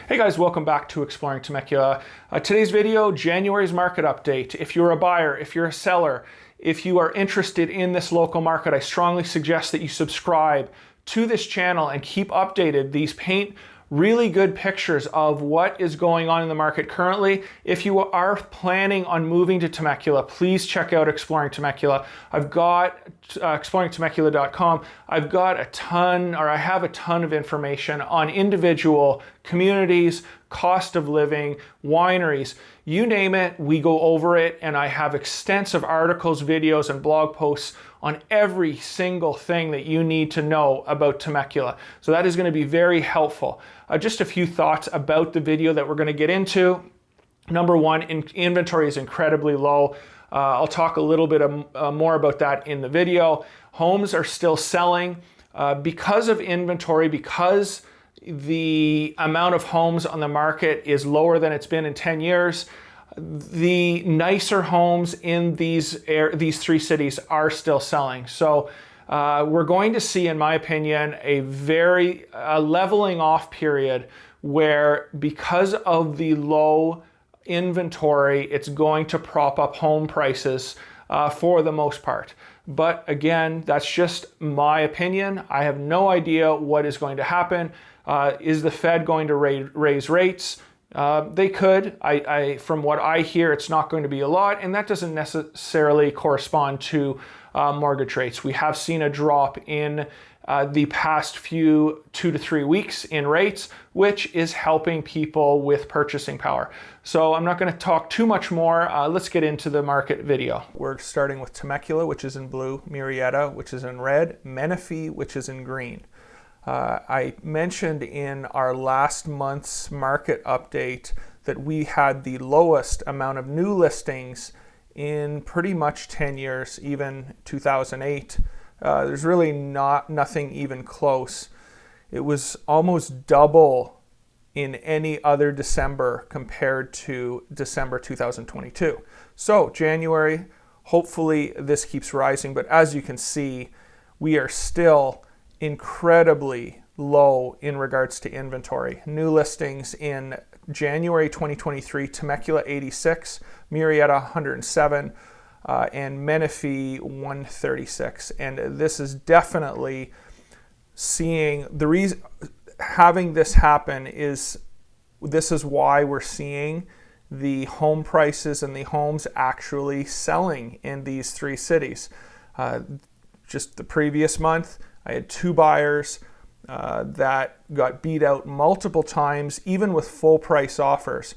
Hey guys, welcome back to Exploring Temecula. Today's video, January's market update. If you're a buyer, if you're a seller, if you are interested in this local market, I strongly suggest that you subscribe to this channel and keep updated. These paint really good pictures of what is going on in the market currently. If you are planning on moving to Temecula, please check out Exploring Temecula. I've got exploringtemecula.com. I've got a ton, or I have a ton of information on individual communities, cost of living, wineries, you name it, we go over it, and I have extensive articles, videos, and blog posts on every single thing that you need to know about Temecula. So that is going to be very helpful. Just a few thoughts about the video that we're going to get into. Number one, inventory is incredibly low. I'll talk a little bit more about that in the video. Homes are still selling because of inventory, because the amount of homes on the market is lower than it's been in 10 years. The nicer homes in these three cities are still selling. So we're going to see, in my opinion, a very leveling off period where, because of the low inventory, it's going to prop up home prices for the most part. But again, that's just my opinion. I have no idea what is going to happen. Is the Fed going to raise rates? They could. From what I hear, it's not going to be a lot, and that doesn't necessarily correspond to mortgage rates. We have seen a drop in the past 2 to 3 weeks in rates, which is helping people with purchasing power. So I'm not going to talk too much more. Let's get into the market video. We're starting with Temecula, which is in blue, Murrieta, which is in red, Menifee, which is in green. I mentioned in our last month's market update that we had the lowest amount of new listings in pretty much 10 years, even 2008. There's really nothing even close. It was almost double in any other December compared to December 2022. So January, hopefully this keeps rising, but as you can see, we are still incredibly low in regards to inventory. New listings in January 2023, Temecula 86, Murrieta 107, and Menifee 136. And this is definitely seeing the reason having this happen is this is why we're seeing the home prices and the homes actually selling in these three cities. Just the previous month, I had 2 buyers that got beat out multiple times, even with full price offers.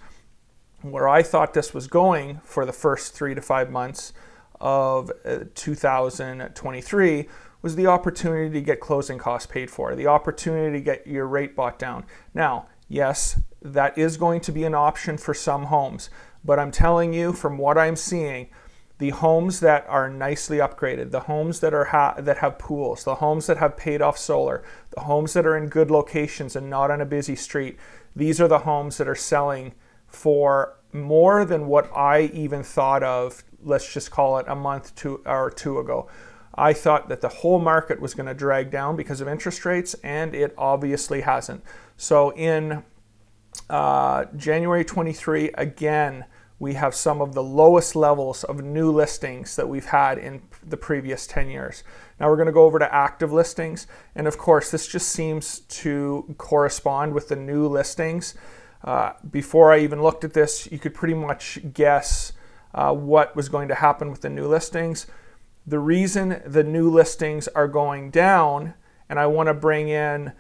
Where I thought this was going for the first 3 to 5 months of 2023 was the opportunity to get closing costs paid for, the opportunity to get your rate bought down. Now, yes, that is going to be an option for some homes, but I'm telling you, from what I'm seeing, the homes that are nicely upgraded, the homes that that have pools, the homes that have paid off solar, the homes that are in good locations and not on a busy street, these are the homes that are selling for more than what I even thought of, let's just call it a month or two ago. I thought that the whole market was going to drag down because of interest rates, and it obviously hasn't. So in January 23, again, we have some of the lowest levels of new listings that we've had in the previous 10 years. Now we're going to go over to active listings. And of course, this just seems to correspond with the new listings. Before I even looked at this, you could pretty much guess what was going to happen with the new listings. The reason the new listings are going down, and I want to bring in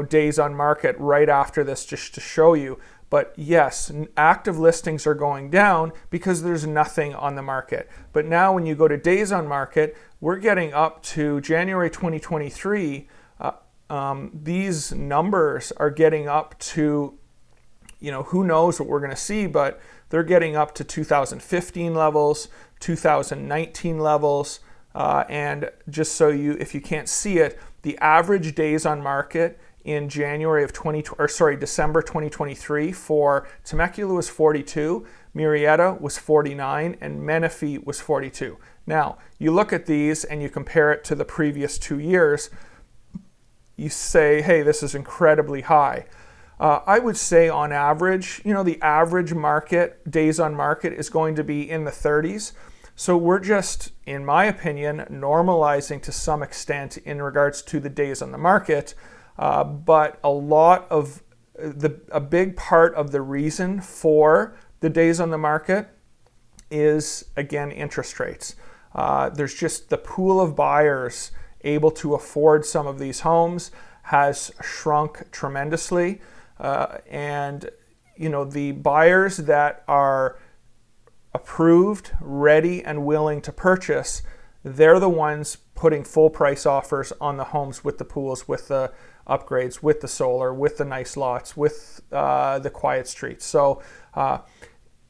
days on market right after this just to show you. But yes, active listings are going down because there's nothing on the market. But now when you go to days on market, we're getting up to January 2023. These numbers are getting up to, who knows what we're going to see, but they're getting up to 2015 levels, 2019 levels. And just so if you can't see it, the average days on market in December 2023 for Temecula was 42, Murrieta was 49, and Menifee was 42. Now, you look at these and you compare it to the previous 2 years, you say, hey, this is incredibly high. I would say on average, the average market, days on market is going to be in the 30s. So we're just, in my opinion, normalizing to some extent in regards to the days on the market. But a big part of the reason for the days on the market is, again, interest rates. There's just the pool of buyers able to afford some of these homes has shrunk tremendously. And the buyers that are approved, ready, and willing to purchase, they're the ones putting full price offers on the homes with the pools, with the upgrades, with the solar, with the nice lots, with the quiet streets. So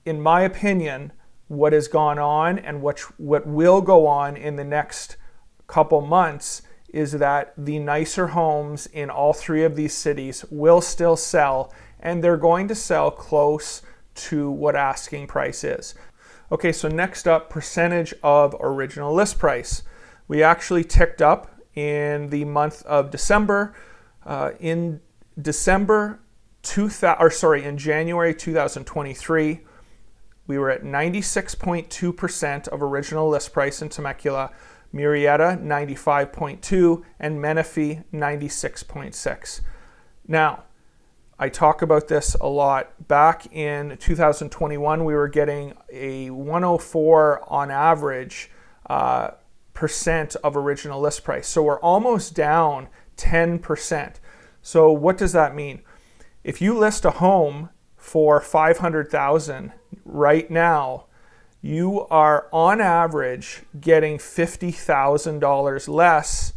in my opinion, what has gone on and what will go on in the next couple months is that the nicer homes in all three of these cities will still sell, and they're going to sell close to what asking price is. Okay, so next up, percentage of original list price. We actually ticked up in the month of December. In January 2023, we were at 96.2% of original list price in Temecula, Murrieta 95.2%, and Menifee 96.6%. Now, I talk about this a lot. Back in 2021, we were getting a 104 on average percent of original list price. So we're almost down 10%. So what does that mean? If you list a home for $500,000 right now, you are on average getting $50,000 less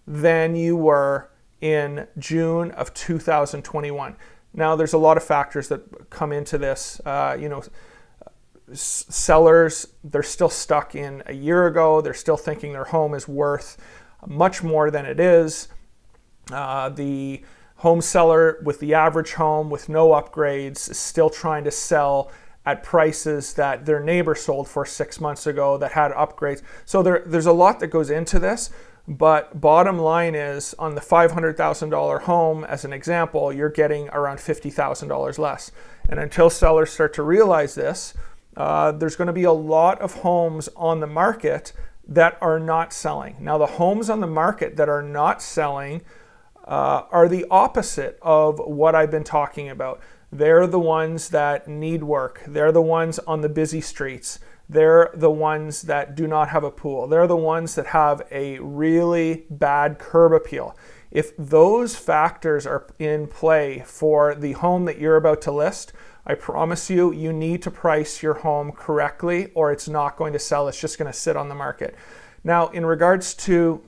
than you were in June of 2021. Now, there's a lot of factors that come into this. Sellers, they're still stuck in a year ago. They're still thinking their home is worth much more than it is. The home seller with the average home with no upgrades is still trying to sell at prices that their neighbor sold for 6 months ago that had upgrades. So there's a lot that goes into this, but bottom line is on the $500,000 home, as an example, you're getting around $50,000 less. And until sellers start to realize this, there's going to be a lot of homes on the market that are not selling. Now, the homes on the market that are not selling are the opposite of what I've been talking about. They're the ones that need work. They're the ones on the busy streets. They're the ones that do not have a pool. They're the ones that have a really bad curb appeal. If those factors are in play for the home that you're about to list, I promise you, you need to price your home correctly or it's not going to sell. It's just going to sit on the market. Now, in regards to,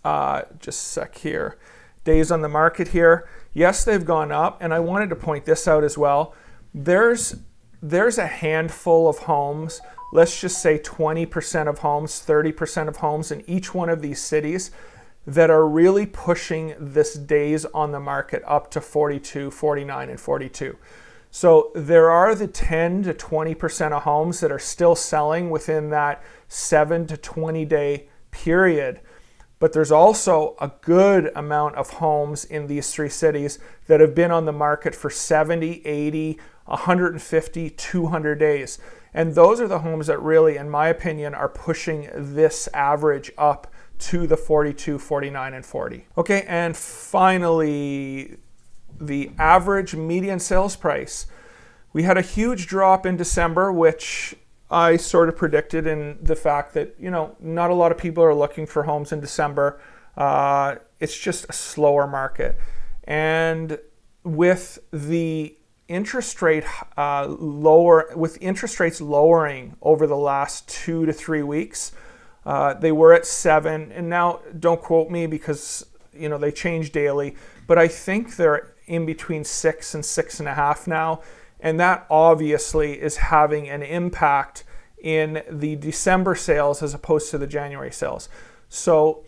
just a sec here, days on the market here, yes, they've gone up, and I wanted to point this out as well. There's a handful of homes, let's just say 20% of homes, 30% of homes in each one of these cities that are really pushing this days on the market up to 42, 49, and 42. So there are the 10 to 20% of homes that are still selling within that 7 to 20 day period. But there's also a good amount of homes in these three cities that have been on the market for 70, 80, 150, 200 days. And those are the homes that really, in my opinion, are pushing this average up to the 42, 49, and 40. Okay, and finally, the average median sales price. We had a huge drop in December, which I sort of predicted in the fact that, not a lot of people are looking for homes in December. It's just a slower market. And with the interest rate with interest rates lowering over the last 2 to 3 weeks, they were at 7, and now don't quote me because they change daily, but I think they're in between 6 and 6.5 now. And that obviously is having an impact in the December sales as opposed to the January sales. So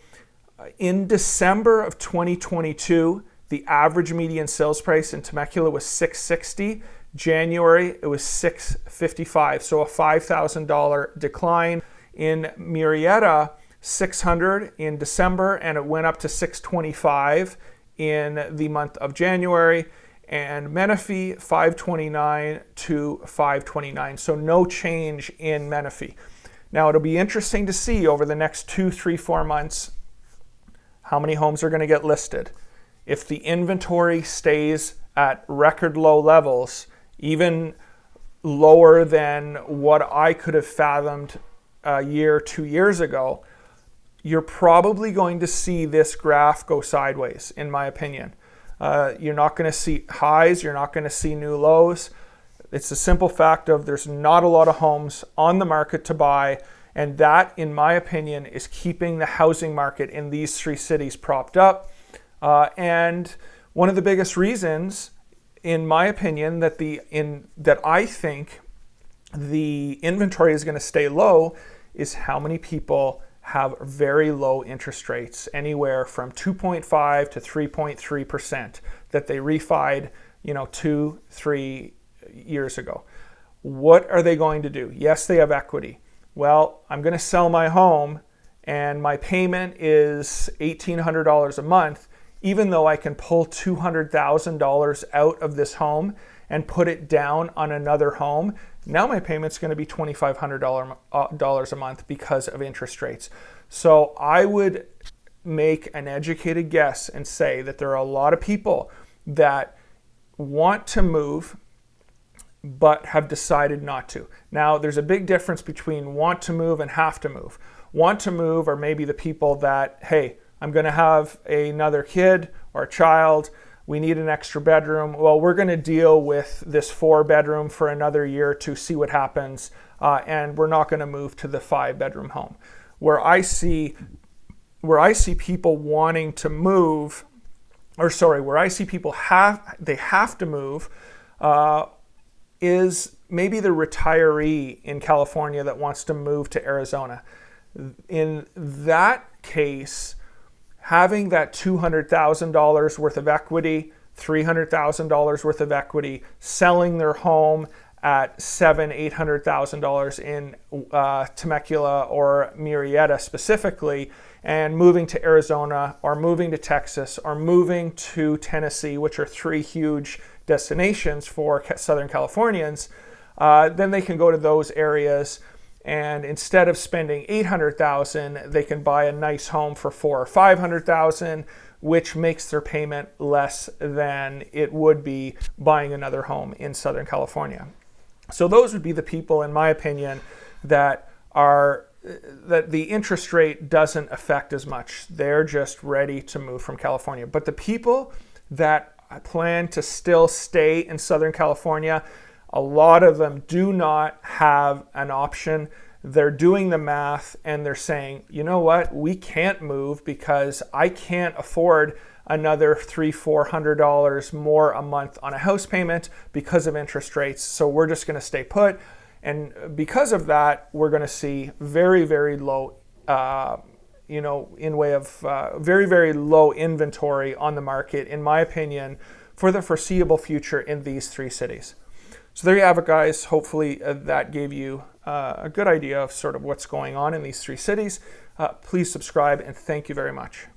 in December of 2022, the average median sales price in Temecula was $660. January, it was $655. So a $5,000 decline. In Murrieta, $600 in December, and it went up to $625 in the month of January. and Menifee 529 to 529. So no change in Menifee. Now it'll be interesting to see over the next 2, 3, 4 months how many homes are going to get listed. If the inventory stays at record low levels, even lower than what I could have fathomed a year, 2 years ago, you're probably going to see this graph go sideways, in my opinion. You're not going to see highs, you're not going to see new lows. It's the simple fact of there's not a lot of homes on the market to buy, and that, in my opinion, is keeping the housing market in these 3 cities propped up. And one of the biggest reasons, in my opinion, that I think the inventory is going to stay low is how many people have very low interest rates, anywhere from 2.5 to 3.3% that they refied, 2, 3 years ago. What are they going to do? Yes, they have equity. Well, I'm going to sell my home and my payment is $1,800 a month, even though I can pull $200,000 out of this home and put it down on another home. Now my payment's going to be $2,500 a month because of interest rates. So I would make an educated guess and say that there are a lot of people that want to move but have decided not to. Now, there's a big difference between want to move and have to move. Want to move are maybe the people that, hey, I'm going to have another kid or a child. We need an extra bedroom. Well, we're going to deal with this 4-bedroom for another year to see what happens, and we're not going to move to the 5-bedroom home. Where I see people wanting to move, where I see people have to move, is maybe the retiree in California that wants to move to Arizona. In that case, having that $200,000 worth of equity, $300,000 worth of equity, selling their home at $700,000, $800,000 in Temecula or Murrieta specifically, and moving to Arizona or moving to Texas or moving to Tennessee, which are 3 huge destinations for Southern Californians, then they can go to those areas, and instead of spending $800,000, they can buy a nice home for $400,000 or $500,000, which makes their payment less than it would be buying another home in Southern California. So those would be the people, in my opinion, that the interest rate doesn't affect as much. They're just ready to move from California. But the people that plan to still stay in Southern California, a lot of them do not have an option. They're doing the math and they're saying, you know what, we can't move because I can't afford another $300-$400 more a month on a house payment because of interest rates. So we're just going to stay put. And because of that, we're going to see very, very low, in way of very, very low inventory on the market, in my opinion, for the foreseeable future in these 3 cities. So there you have it, guys. Hopefully that gave you a good idea of sort of what's going on in these 3 cities. Please subscribe, and thank you very much.